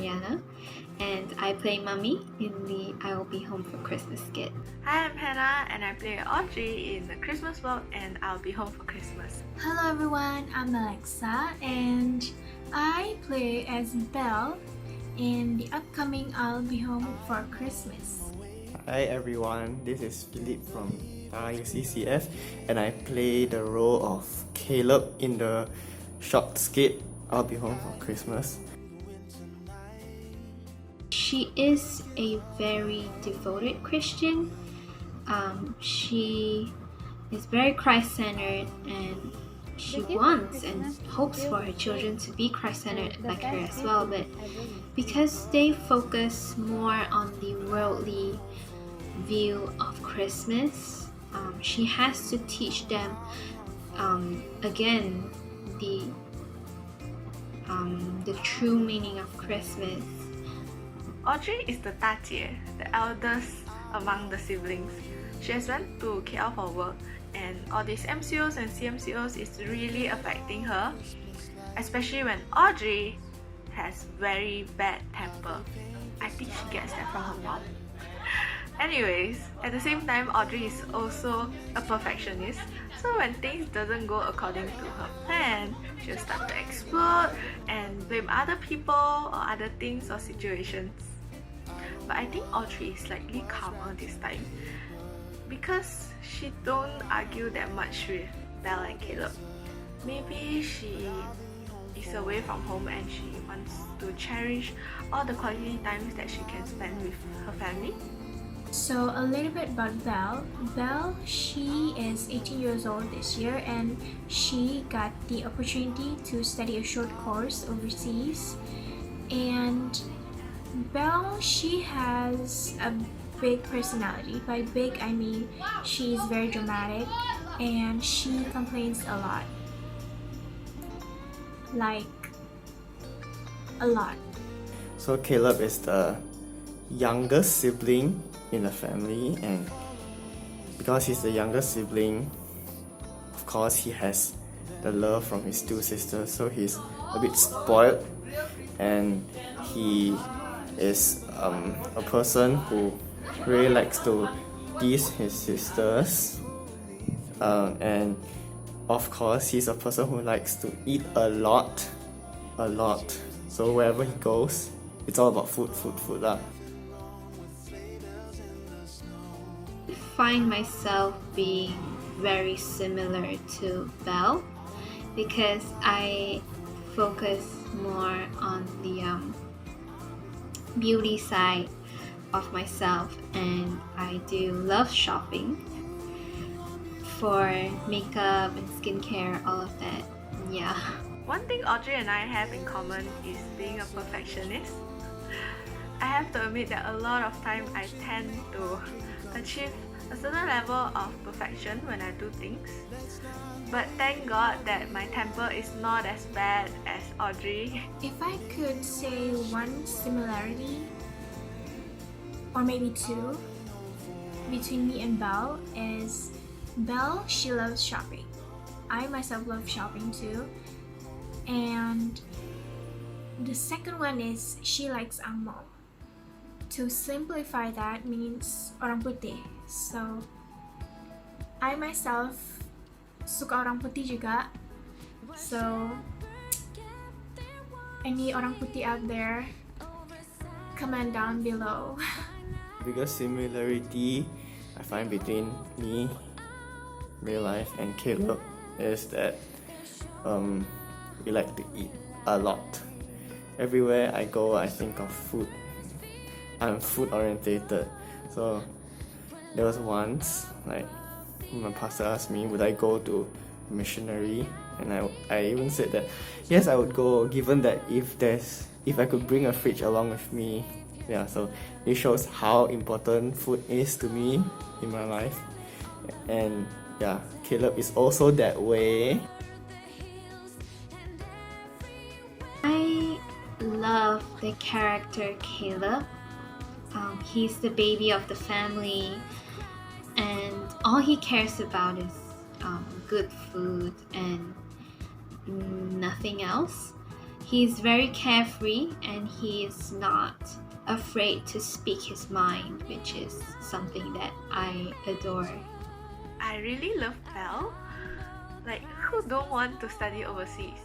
Mariana, and I play Mummy in the I Will Be Home for Christmas skit. Hi, I'm Hannah and I play Audrey in the Christmas vlog and I'll Be Home for Christmas. Hello everyone, I'm Alexa and I play as Belle in the upcoming I'll Be Home for Christmas. Hi everyone, this is Philip from TARUC and I play the role of Caleb in the short skit I'll Be Home for Christmas. She is a very devoted Christian. She is very Christ-centered, and she wants and hopes for her children to be Christ-centered like her as well, but because they focus more on the worldly view of Christmas, she has to teach them again the true meaning of Christmas. Audrey is the 大姐, the eldest among the siblings. She has went to KL for work and all these MCOs and CMCOs is really affecting her, especially when Audrey has very bad temper. I think she gets that from her mom. Anyways, at the same time, Audrey is also a perfectionist, so when things doesn't go according to her plan, she'll start to explode and blame other people or other things or situations. But I think Audrey is slightly calmer this time because she don't argue that much with Belle and Caleb. Maybe she is away from home and she wants to cherish all the quality times that she can spend with her family. So a little bit about Belle. Belle, she is 18 years old this year and she got the opportunity to study a short course overseas. And Belle, she has a big personality. By big, I mean she's very dramatic and she complains a lot. Like, a lot. So Caleb is the youngest sibling in the family, and because he's the youngest sibling, of course he has the love from his two sisters, so he's a bit spoiled, and he is a person who really likes to tease his sisters, and of course he's a person who likes to eat a lot, so wherever he goes, it's all about food lah. I find myself being very similar to Belle because I focus more on the beauty side of myself, and I do love shopping for makeup and skincare, all of that. Yeah. One thing Audrey and I have in common is being a perfectionist. I have to admit that a lot of time I tend to achieve a certain level of perfection when I do things. But thank God that my temper is not as bad as Audrey. If I could say one similarity, or maybe two, between me and Belle is Belle, she loves shopping. I myself love shopping too. And the second one is she likes angmo. To simplify that means orang putih. So I myself suka orang putih juga. So any orang putih out there, comment down below. Biggest similarity I find between me, real life, and Caleb is that we like to eat a lot. Everywhere I go, I think of food. I'm food orientated. So there was once, like, my pastor asked me, would I go to missionary? And I even said that yes, I would go, given that if I could bring a fridge along with me. Yeah, so it shows how important food is to me in my life. And yeah, Caleb is also that way. I love the character Caleb. He's the baby of the family, and all he cares about is good food and nothing else. He's very carefree and he is not afraid to speak his mind, which is something that I adore. I really love Belle. Like, who don't want to study overseas?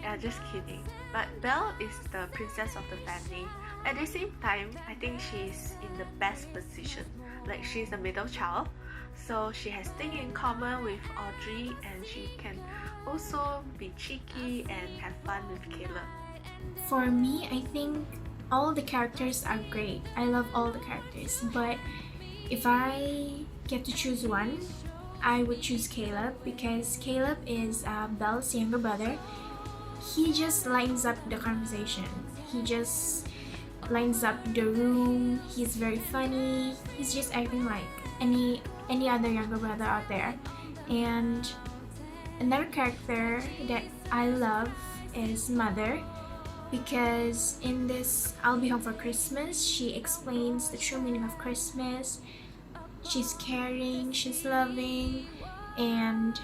Yeah, just kidding. But Belle is the princess of the family. At the same time, I think she's in the best position. Like, she's the middle child, so she has things in common with Audrey, and she can also be cheeky and have fun with Caleb. For me, I think all the characters are great. I love all the characters, but if I get to choose one, I would choose Caleb because Caleb is Belle's younger brother. He just lines up the conversation. He just lines up the room. He's very funny. He's just acting like any other younger brother out there. And another character that I love is Mother, because in this I'll Be Home for Christmas, she explains the true meaning of Christmas. She's caring, she's loving, and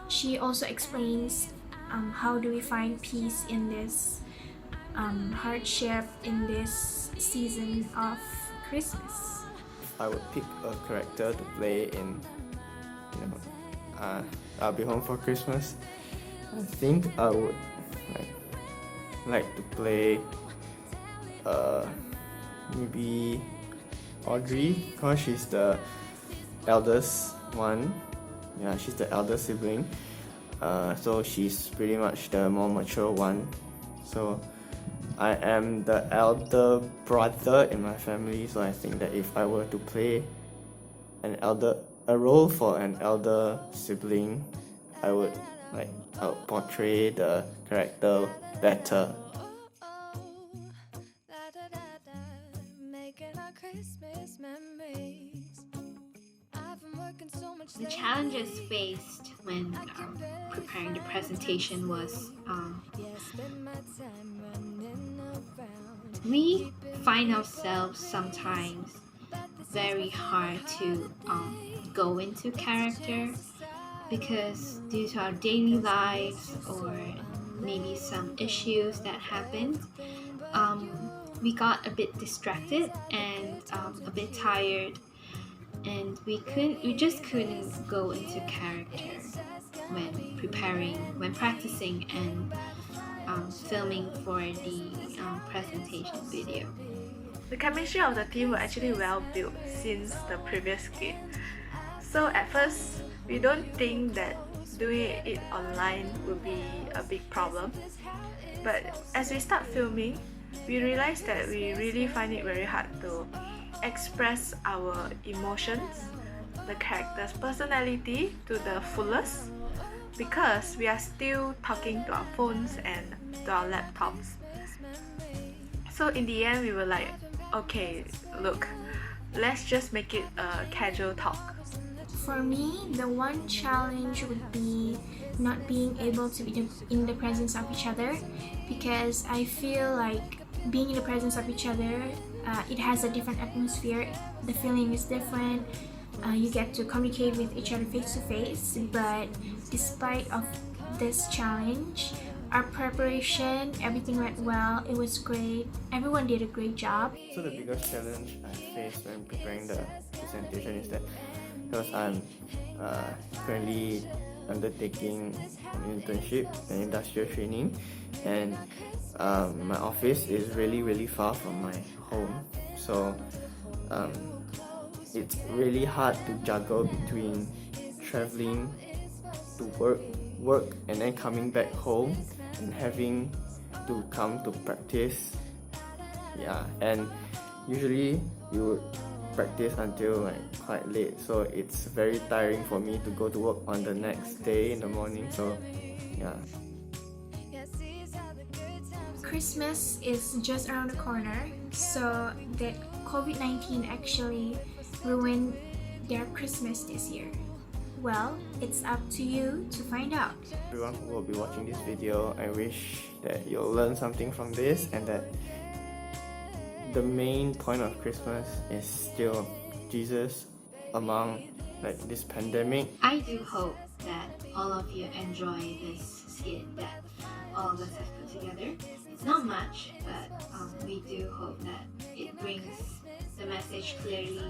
she also explains how do we find peace in this hardship in this season of Christmas. If I would pick a character to play in, I'll Be Home for Christmas, I think I would like to play maybe Audrey, because she's the eldest one. Yeah, she's the elder sibling. So she's pretty much the more mature one. So I am the elder brother in my family, so I think that if I were to play a role for an elder sibling, I would portray the character better. The challenges faced when preparing the presentation was we find ourselves sometimes very hard to go into character because due to our daily lives or maybe some issues that happened, we got a bit distracted and a bit tired, and we just couldn't go into character when practicing and filming for the presentation video. The chemistry of the team were actually well built since the previous skit. So at first, we don't think that doing it online would be a big problem. But as we start filming, we realized that we really find it very hard to express our emotions, the character's personality to the fullest, because we are still talking to our phones and to our laptops. So in the end, we were like, okay, look, let's just make it a casual talk. For me, the one challenge would be not being able to be in the presence of each other, because I feel like being in the presence of each other, it has a different atmosphere. The feeling is different. You get to communicate with each other face to face. But despite of this challenge, our preparation, everything went well. It was great. Everyone did a great job. So the biggest challenge I faced when preparing the presentation is that because I'm currently undertaking an internship and industrial training, and my office is really far from my home, so it's really hard to juggle between traveling to work and then coming back home and having to come to practice. Yeah, and usually you would practice until quite late, so it's very tiring for me to go to work on the next day in the morning. So yeah. Christmas is just around the corner, so that COVID-19 actually ruined their Christmas this year. Well, it's up to you to find out. Everyone who will be watching this video, I wish that you'll learn something from this, and that the main point of Christmas is still Jesus among this pandemic. I do hope that all of you enjoy this skit that all of us have put together. It's not much, but we do hope that it brings the message clearly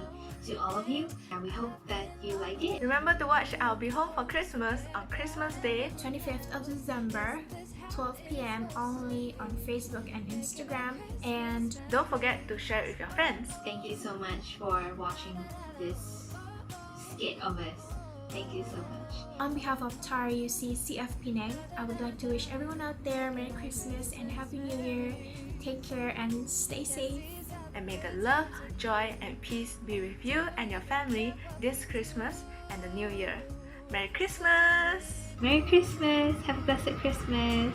to all of you, and we hope that you like it. Remember to watch I'll Be Home for Christmas on Christmas Day, 25th of December, 12 p.m. only on Facebook and Instagram. And don't forget to share it with your friends. Thank you so much for watching this skit of us. Thank you so much. on behalf of TARUC CF Penang, I would like to wish everyone out there Merry Christmas and Happy New Year. Take care and stay safe. And may the love, joy, and peace be with you and your family this Christmas and the New Year. Merry Christmas! Merry Christmas! Have a blessed Christmas!